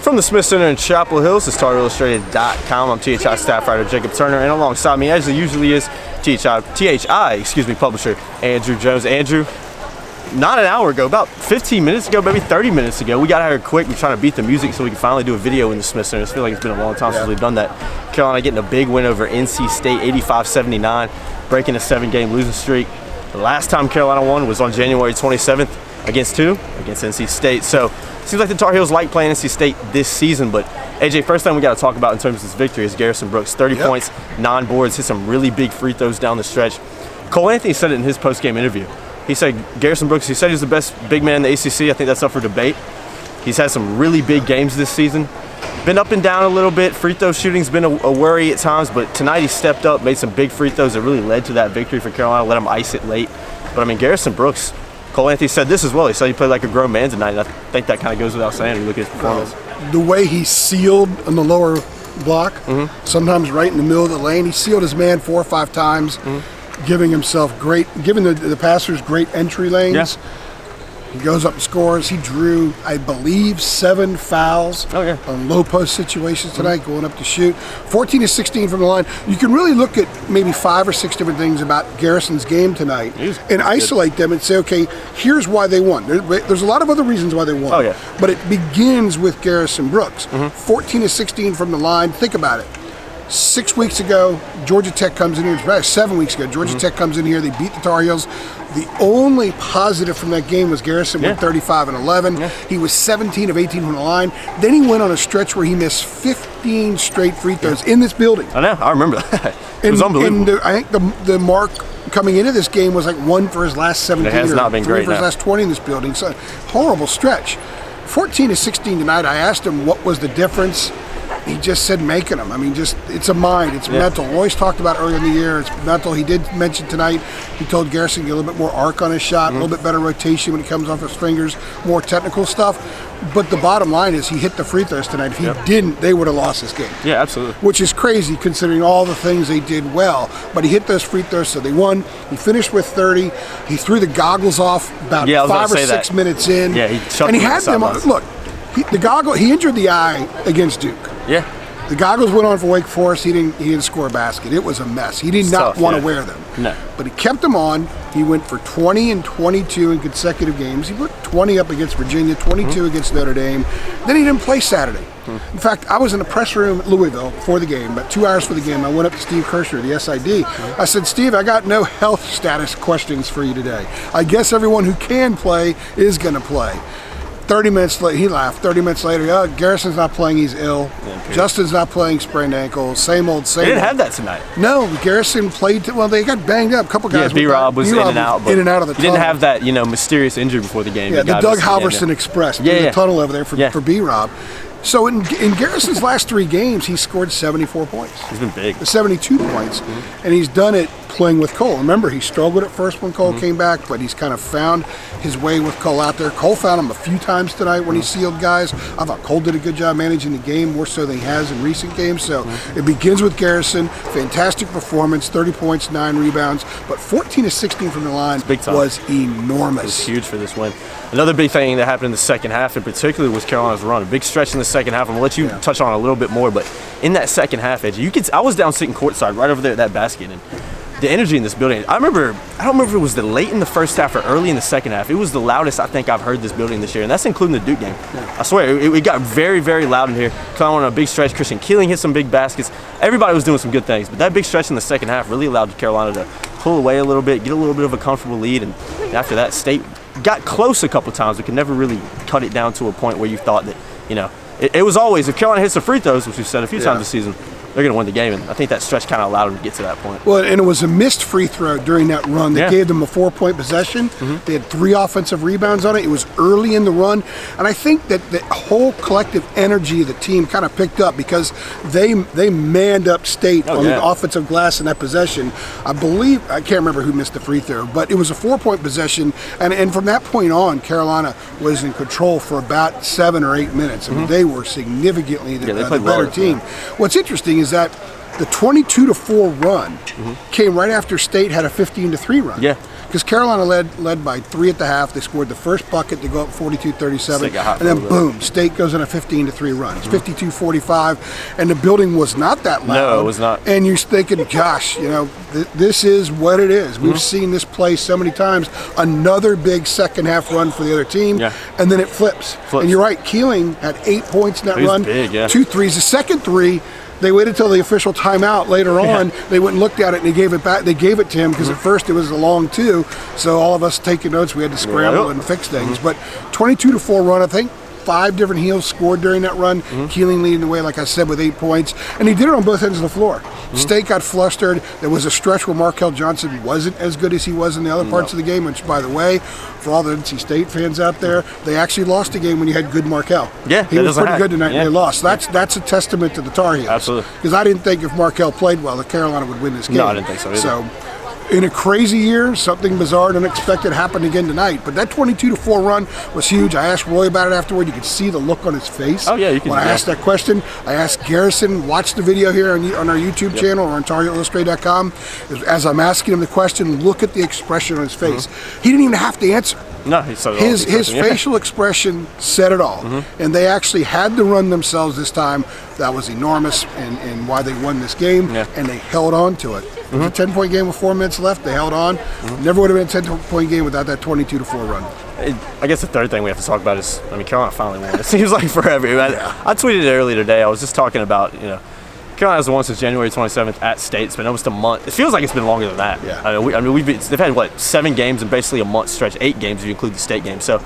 From the Smith Center in Chapel Hill, this is TarIllustrated.com. I'm THI staff writer Jacob Turner, and alongside me, as it usually is, THI publisher Andrew Jones. Andrew, not an hour ago, about 15 minutes ago, maybe 30 minutes ago, we got out here quick. We're trying to beat the music so we can finally do a video in the Smith Center. I feel like it's been a long time since we've done that. Carolina getting a big win over NC State, 85-79, breaking a 7-game losing streak. The last time Carolina won was on January 27th against NC State. So seems like the Tar Heels like playing NC State this season, but AJ, first thing we got to talk about in terms of this victory is Garrison Brooks. 30 points, 9 boards, hit some really big free throws down the stretch. Cole Anthony said it in his post-game interview. He said Garrison Brooks, he said he's the best big man in the ACC. I think that's up for debate. He's had some really big games this season. Been up and down a little bit. Free throw shooting's been a worry at times, but tonight he stepped up, made some big free throws that really led to that victory for Carolina, let him ice it late. But I mean, Garrison Brooks, Cole Anthony said this as well. He said he played like a grown man tonight, and I think that kind of goes without saying when you look at his performance. The way he sealed on the lower block, sometimes right in the middle of the lane, he sealed his man 4 or 5 times, giving the passers great entry lanes. Yeah. He goes up and scores. He drew, I believe, 7 fouls on low post situations tonight, going up to shoot. 14 of 16 from the line. You can really look at maybe 5 or 6 different things about Garrison's game tonight and isolate them and say, okay, here's why they won. There's a lot of other reasons why they won. But it begins with Garrison Brooks. 14 of 16 from the line. Think about it. 6 weeks ago, Georgia Tech comes in here. 7 weeks ago, Georgia Tech comes in here. They beat the Tar Heels. The only positive from that game was Garrison went 35 and 11. He was 17 of 18 from the line. Then he went on a stretch where he missed 15 straight free throws in this building. I know. I remember that. It was unbelievable. And I think the mark coming into this game was like 1 for his last 17 it has not been 3 great for his last 20 in this building. So horrible stretch. 14 to 16 tonight. I asked him what was the difference. He just said making them. I mean, it's a mind, it's mental. Royce talked about earlier in the year, it's mental. He did mention tonight, he told Garrison to get a little bit more arc on his shot, a little bit better rotation when it comes off his fingers, more technical stuff. But the bottom line is he hit the free throws tonight. If he didn't, they would have lost this game. Yeah, absolutely. Which is crazy considering all the things they did well. But he hit those free throws, so they won. He finished with 30. He threw the goggles off about 5 or 6 minutes in. Yeah, he had them on. Look, he injured the eye against Duke. Yeah. The goggles went on for Wake Forest. He didn't score a basket. It was a mess. He did not want to wear them. No. But he kept them on. He went for 20 and 22 in consecutive games. He put 20 up against Virginia, 22 against Notre Dame. Then he didn't play Saturday. In fact, I was in the press room at Louisville for the game, about 2 hours for the game. I went up to Steve Kirshner, the SID. I said, Steve, I got no health status questions for you today. I guess everyone who can play is going to play. 30 minutes later, he laughed. 30 minutes later, Garrison's not playing, he's ill. Justin's not playing, sprained ankle. Same old. They didn't have that tonight. No, Garrison played, well, they got banged up. A couple guys. Yeah, B-Rob was in and out. In and out of the tunnel. He didn't have that, mysterious injury before the game. Yeah, the Doug Halverson Express. The tunnel over there for B-Rob. So in Garrison's last 3 games, he scored 74 points. He's been big. 72 points. And he's done it playing with Cole. Remember, he struggled at first when Cole came back, but he's kind of found his way with Cole out there. Cole found him a few times tonight when he sealed guys. I thought Cole did a good job managing the game, more so than he has in recent games. So it begins with Garrison. Fantastic performance, 30 points, 9 rebounds. But 14 of 16 from the line was enormous. It was huge for this win. Another big thing that happened in the second half in particular was Carolina's run. A big stretch in the second half. I'm going to let you touch on it a little bit more, but in that second half, Edge, I was down sitting courtside right over there at that basket, and the energy in this building, I don't remember if it was the late in the first half or early in the second half. It was the loudest I think I've heard this building this year, and that's including the Duke game. I swear, it got very, very loud in here. Carolina on a big stretch. Christian Keeling hit some big baskets. Everybody was doing some good things, but that big stretch in the second half really allowed Carolina to pull away a little bit, get a little bit of a comfortable lead, and after that, State got close a couple times, but could never really cut it down to a point where you thought that, it was always, if Carolina hits the free throws, which we've said a few times this season, they're going to win the game, and I think that stretch kind of allowed them to get to that point. Well, and it was a missed free throw during that run that gave them a 4-point possession. They had 3 offensive rebounds on it. It was early in the run, and I think that the whole collective energy of the team kind of picked up because they manned up State on the offensive glass in that possession. I can't remember who missed the free throw, but it was a 4-point possession, and from that point on, Carolina was in control for about 7 or 8 minutes. I mean, they were significantly the better team. What's interesting is that the 22-4 run came right after State had a 15-3 run. Yeah. because Carolina led by 3 at the half. They scored the first bucket to go up 42-37, and then boom, State goes on a 15-3 run. It's 52-45, and the building was not that loud. No, it was not. And you're thinking, gosh, this is what it is. We've seen this play so many times. Another big second half run for the other team, and then it flips. And you're right, Keeling had 8 points in that run. Big, 2 threes. The second three, they waited till the official timeout later on. They went and looked at it, and they gave it back. They gave it to him because at first it was a long 2. So all of us taking notes, we had to scramble and fix things. But 22-4 run, I think. 5 different heels scored during that run. Keeling leading the way, like I said, with 8 points. And he did it on both ends of the floor. State got flustered. There was a stretch where Markell Johnson wasn't as good as he was in the other parts of the game, which, by the way, for all the NC State fans out there, they actually lost a game when you had good Markell. Yeah, he was pretty good tonight, and they lost. That's a testament to the Tar Heels. Absolutely. Because I didn't think if Markell played well that Carolina would win this game. No, I didn't think so either. So, in a crazy year, something bizarre and unexpected happened again tonight. But that 22-4 run was huge. I asked Roy about it afterward. You could see the look on his face. Oh, yeah, you can. When I asked that question, I asked Garrison, watch the video here on our YouTube channel or on TarHeelIllustrated.com. As I'm asking him the question, look at the expression on his face. He didn't even have to answer. No, his facial expression said it all. And they actually had to run themselves this time. That was enormous and why they won this game, and they held on to it. It was a 10-point game with 4 minutes left. They held on. Never would have been a 10-point game without that 22-4 run. I guess the third thing we have to talk about is, Carolina finally won. It seems like forever. I tweeted it earlier today. I was just talking about, Carolina's won since January 27th at State. It's been almost a month. It feels like it's been longer than that. Yeah. They've had, 7 games in basically a month stretch, 8 games if you include the State game. So,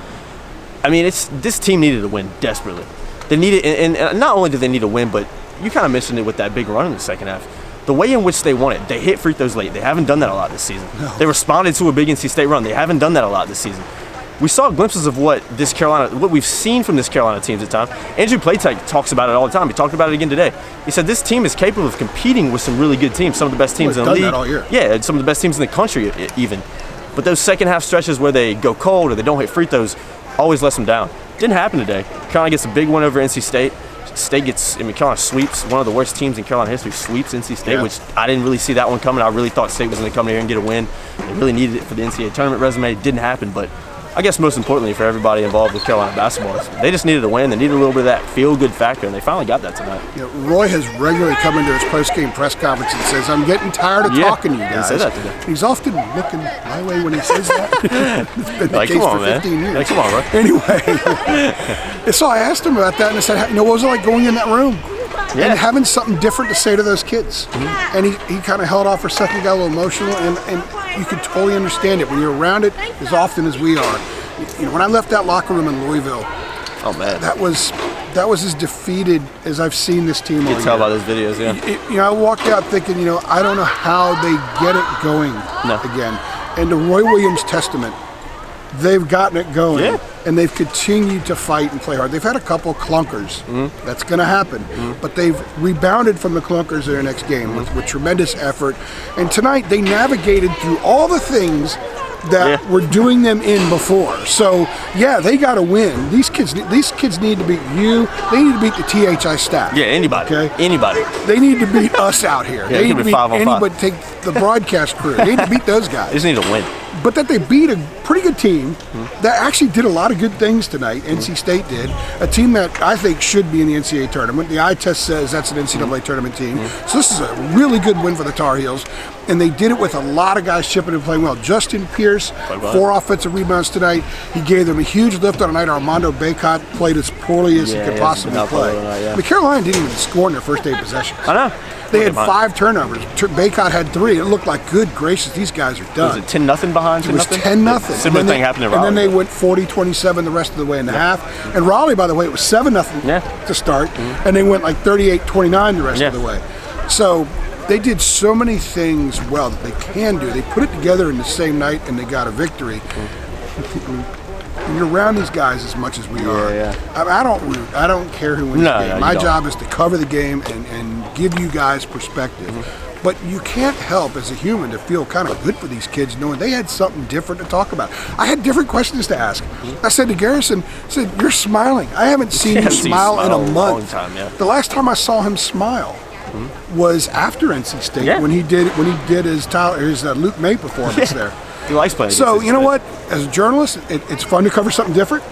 this team needed to win desperately. They needed, and not only did they need to win, but you kind of mentioned it with that big run in the second half. The way in which they won it, they hit free throws late. They haven't done that a lot this season. No. They responded to a big NC State run. They haven't done that a lot this season. We saw glimpses of what we've seen from this Carolina team at times. Andrew Platek talks about it all the time. He talked about it again today. He said this team is capable of competing with some really good teams, some of the best teams in the league. That all year. Yeah, some of the best teams in the country even. But those second half stretches where they go cold or they don't hit free throws always lets them down. Didn't happen today. Carolina gets a big win over NC State. State gets, Carolina sweeps, one of the worst teams in Carolina history, sweeps NC State, which I didn't really see that one coming. I really thought State was going to come here and get a win. They really needed it for the NCAA tournament resume. It didn't happen, but I guess most importantly for everybody involved with Carolina basketball, they just needed a win. They needed a little bit of that feel-good factor, and they finally got that tonight. Roy has regularly come into his post-game press conference and says, I'm getting tired of talking to you guys. He said that today. He's often looking my way when he says that. It's been the case for 15 years. Like, come on, Roy. Anyway, so I asked him about that, and I said, what was it like going in that room? And having something different to say to those kids. And he kind of held off for a second, got a little emotional, and you could totally understand it when you're around it as often as we are. When I left that locker room in Louisville, oh man, that was as defeated as I've seen this team. You can tell by those videos, yeah. I walked out thinking, I don't know how they get it going again. And to Roy Williams' testament, they've gotten it going, and they've continued to fight and play hard. They've had a couple clunkers. That's going to happen. But they've rebounded from the clunkers in their next game with tremendous effort. And tonight, they navigated through all the things that were doing them in before. So, they got to win. These kids need to beat you. They need to beat the THI staff. Yeah, anybody. Okay? Anybody. They need to beat us out here. They need to beat anybody. Take the broadcast crew. They need to beat those guys. They just need to win. But that they beat a pretty good team that actually did a lot of good things tonight. NC State did. A team that I think should be in the NCAA tournament. The eye test says that's an NCAA tournament team. So this is a really good win for the Tar Heels. And they did it with a lot of guys chipping and playing well. Justin Pierce, 4 offensive rebounds tonight. He gave them a huge lift on the night. Armando Baycott played as poorly as he could possibly play. Carolina didn't even score in their first 8 possessions. I know. They had 5 turnovers. Baycott had 3. It looked like, good gracious, these guys are done. Was it 10-0 behind? It was 10-0. Similar thing happened in Raleigh. And then they went 40-27 the rest of the way in the half. And Raleigh, by the way, it was 7-0 to start. And they went like 38-29 the rest of the way. So they did so many things well that they can do. They put it together in the same night and they got a victory. And you're around these guys as much as we are. I don't root. I don't care who wins the game. My job is to cover the game and give you guys perspective. But you can't help as a human to feel kind of good for these kids knowing they had something different to talk about. I had different questions to ask. I said to Garrison, you're smiling. I haven't seen you smile in a month. The last time I saw him smile was after NC State when he did his Luke May performance there. He likes playing. So you know what? As a journalist, it's fun to cover something different.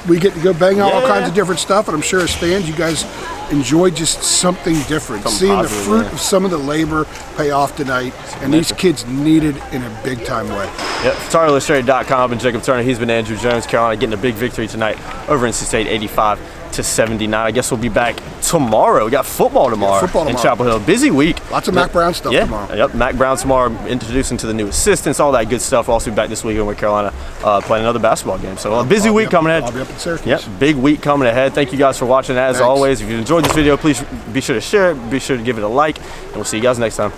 We get to go bang out all kinds of different stuff, and I'm sure as fans, you guys enjoy just something different. Seeing the fruit of some of the labor pay off tonight, and these kids need it in a big time way. Yep. THIillustrated.com. I've been Jacob Turner. He's been Andrew Jones. Carolina getting a big victory tonight over NC State, 85-79. I guess we'll be back tomorrow. We got football tomorrow, in Chapel Hill. Busy week. Lots of Mac Brown stuff tomorrow. Yep. Mac Brown tomorrow, introducing to the new assistants, all that good stuff. We'll also be back this weekend with Carolina playing another basketball game. So a busy week coming ahead. I'll be up in Syracuse. Yep. Big week coming ahead. Thank you guys for watching. As always, if you enjoyed this video, please be sure to share it. Be sure to give it a like, and we'll see you guys next time.